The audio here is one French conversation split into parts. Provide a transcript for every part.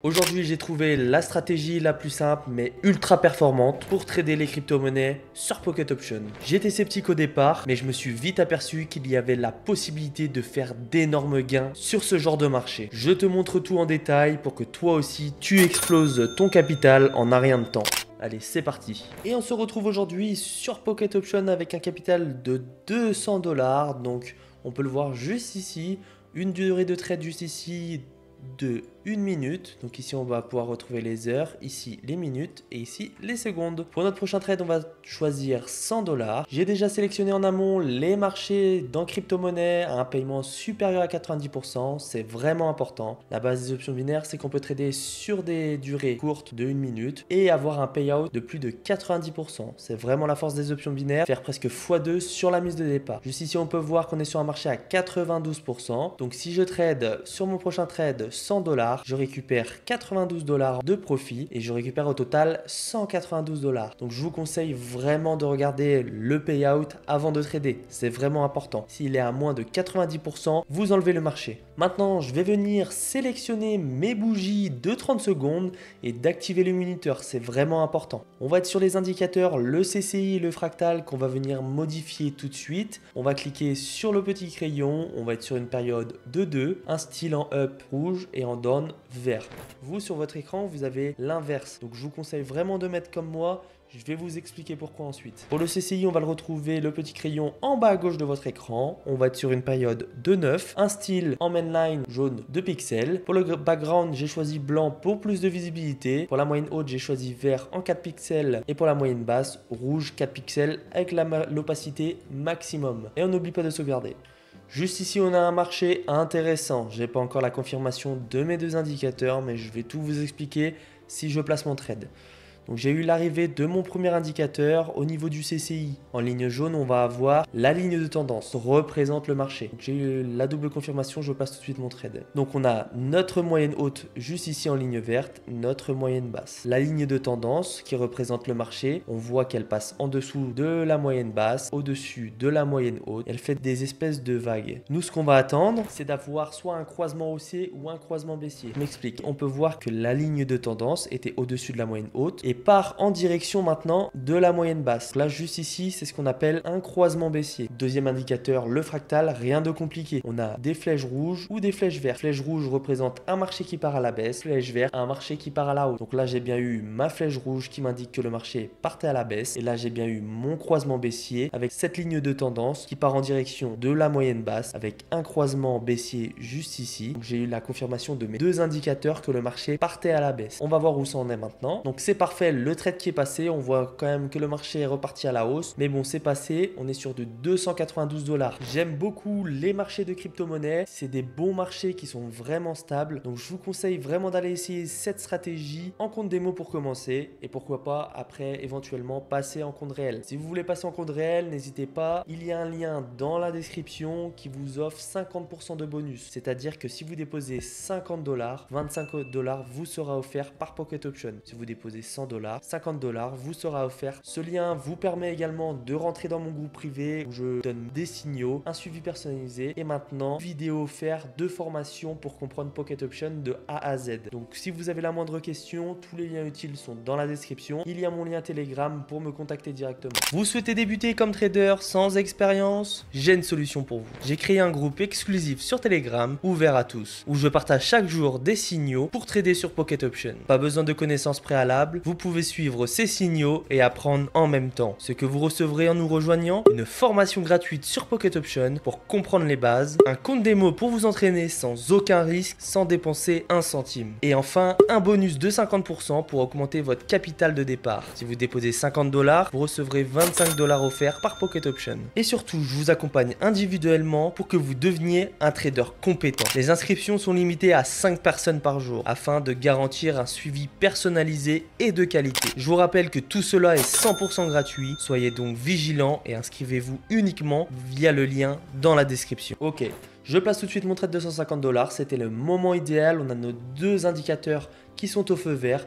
Aujourd'hui, j'ai trouvé la stratégie la plus simple mais ultra performante pour trader les crypto-monnaies sur Pocket Option. J'étais sceptique au départ, mais je me suis vite aperçu qu'il y avait la possibilité de faire d'énormes gains sur ce genre de marché. Je te montre tout en détail pour que toi aussi tu exploses ton capital en un rien de temps. Allez, c'est parti. Et on se retrouve aujourd'hui sur Pocket Option avec un capital de 200 $. Donc, on peut le voir juste ici. Une durée de trade juste ici de 1 minute. Donc ici on va pouvoir retrouver les heures, ici les minutes et ici les secondes. Pour notre prochain trade, on va choisir 100 $. J'ai déjà sélectionné en amont les marchés dans crypto-monnaie à un paiement supérieur à 90%. C'est vraiment important. La base des options binaires, c'est qu'on peut trader sur des durées courtes de 1 minute et avoir un payout de plus de 90%. C'est vraiment la force des options binaires, faire presque x2 sur la mise de départ. Juste ici, on peut voir qu'on est sur un marché à 92%. Donc si je trade sur mon prochain trade 100 $, je récupère 92 $ de profit et je récupère au total 192 $. Donc je vous conseille vraiment de regarder le payout avant de trader. C'est vraiment important. S'il est à moins de 90%, vous enlevez le marché. Maintenant, je vais venir sélectionner mes bougies de 30 secondes et d'activer le minuteur. C'est vraiment important. On va être sur les indicateurs, le CCI et le fractal qu'on va venir modifier tout de suite. On va cliquer sur le petit crayon. On va être sur une période de 2, un style en up rouge et en down vert. Vous, sur votre écran, vous avez l'inverse. Donc, je vous conseille vraiment de mettre comme moi. Je vais vous expliquer pourquoi ensuite. Pour le CCI, on va le retrouver, le petit crayon en bas à gauche de votre écran. On va être sur une période de 9. Un style en mainline jaune 2 pixels. Pour le background, j'ai choisi blanc pour plus de visibilité. Pour la moyenne haute, j'ai choisi vert en 4 pixels. Et pour la moyenne basse, rouge 4 pixels avec l'opacité maximum. Et on n'oublie pas de sauvegarder. Juste ici, on a un marché intéressant. Je n'ai pas encore la confirmation de mes deux indicateurs, mais je vais tout vous expliquer si je place mon trade. Donc j'ai eu l'arrivée de mon premier indicateur au niveau du CCI. En ligne jaune, on va avoir la ligne de tendance, représente le marché. J'ai eu la double confirmation, je passe tout de suite mon trade. Donc on a notre moyenne haute juste ici en ligne verte, notre moyenne basse. La ligne de tendance qui représente le marché, on voit qu'elle passe en dessous de la moyenne basse, au-dessus de la moyenne haute. Elle fait des espèces de vagues. Nous, ce qu'on va attendre, c'est d'avoir soit un croisement haussier ou un croisement baissier. Je m'explique. On peut voir que la ligne de tendance était au-dessus de la moyenne haute et part en direction maintenant de la moyenne basse. Là, juste ici, c'est ce qu'on appelle un croisement baissier. Deuxième indicateur, le fractal, rien de compliqué. On a des flèches rouges ou des flèches vertes. Flèche rouge représente un marché qui part à la baisse, flèche verte, un marché qui part à la hausse. Donc là, j'ai bien eu ma flèche rouge qui m'indique que le marché partait à la baisse. Et là, j'ai bien eu mon croisement baissier avec cette ligne de tendance qui part en direction de la moyenne basse avec un croisement baissier juste ici. J'ai eu la confirmation de mes deux indicateurs que le marché partait à la baisse. On va voir où ça en est maintenant. Donc c'est parfait. Le trade qui est passé, on voit quand même que le marché est reparti à la hausse. Mais bon, c'est passé. On est sur de 292 $. J'aime beaucoup les marchés de crypto-monnaie. C'est des bons marchés qui sont vraiment stables. Donc, je vous conseille vraiment d'aller essayer cette stratégie en compte démo pour commencer. Et pourquoi pas, après, éventuellement, passer en compte réel. Si vous voulez passer en compte réel, n'hésitez pas. Il y a un lien dans la description qui vous offre 50% de bonus. C'est-à-dire que si vous déposez 50 $, 25 $ vous sera offert par Pocket Option. Si vous déposez 100 $, 50 $ vous sera offert. Ce lien vous permet également de rentrer dans mon groupe privé où je donne des signaux, un suivi personnalisé et maintenant vidéo offerte de formation pour comprendre Pocket Option de A à Z. Donc si vous avez la moindre question, tous les liens utiles sont dans la description. Il y a mon lien Telegram pour me contacter directement. Vous souhaitez débuter comme trader sans expérience? J'ai une solution pour vous. J'ai créé un groupe exclusif sur Telegram ouvert à tous où je partage chaque jour des signaux pour trader sur Pocket Option. Pas besoin de connaissances préalables, vous pouvez suivre ces signaux et apprendre en même temps. Ce que vous recevrez en nous rejoignant, une formation gratuite sur Pocket Option pour comprendre les bases, un compte démo pour vous entraîner sans aucun risque, sans dépenser un centime. Et enfin, un bonus de 50% pour augmenter votre capital de départ. Si vous déposez 50 $, vous recevrez 25 $ offerts par Pocket Option. Et surtout, je vous accompagne individuellement pour que vous deveniez un trader compétent. Les inscriptions sont limitées à 5 personnes par jour afin de garantir un suivi personnalisé et de qualité. Je vous rappelle que tout cela est 100% gratuit, soyez donc vigilants et inscrivez-vous uniquement via le lien dans la description. Ok, je place tout de suite mon trade de 150 $, c'était le moment idéal, on a nos deux indicateurs qui sont au feu vert.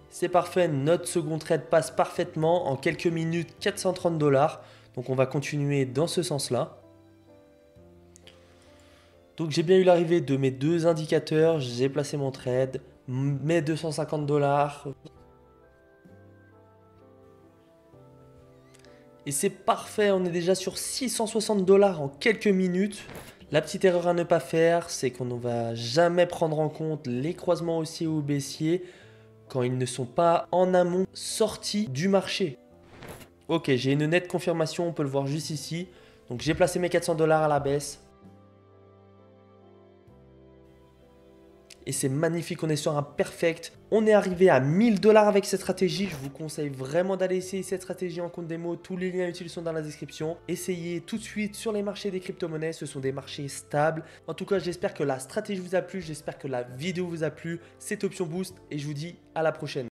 C'est parfait, notre second trade passe parfaitement, en quelques minutes 430 $, donc on va continuer dans ce sens-là. Donc j'ai bien eu l'arrivée de mes deux indicateurs, j'ai placé mon trade, mes 250 dollars. Et c'est parfait, on est déjà sur 660 dollars en quelques minutes. La petite erreur à ne pas faire, c'est qu'on ne va jamais prendre en compte les croisements haussiers ou baissiers quand ils ne sont pas en amont sortis du marché. Ok, j'ai une nette confirmation, on peut le voir juste ici. Donc j'ai placé mes 400 dollars à la baisse. Et c'est magnifique, on est sur un perfect. On est arrivé à 1000 dollars avec cette stratégie. Je vous conseille vraiment d'aller essayer cette stratégie en compte démo. Tous les liens utiles sont dans la description. Essayez tout de suite sur les marchés des crypto-monnaies. Ce sont des marchés stables. En tout cas, j'espère que la stratégie vous a plu. J'espère que la vidéo vous a plu. Cette option boost. Et je vous dis à la prochaine.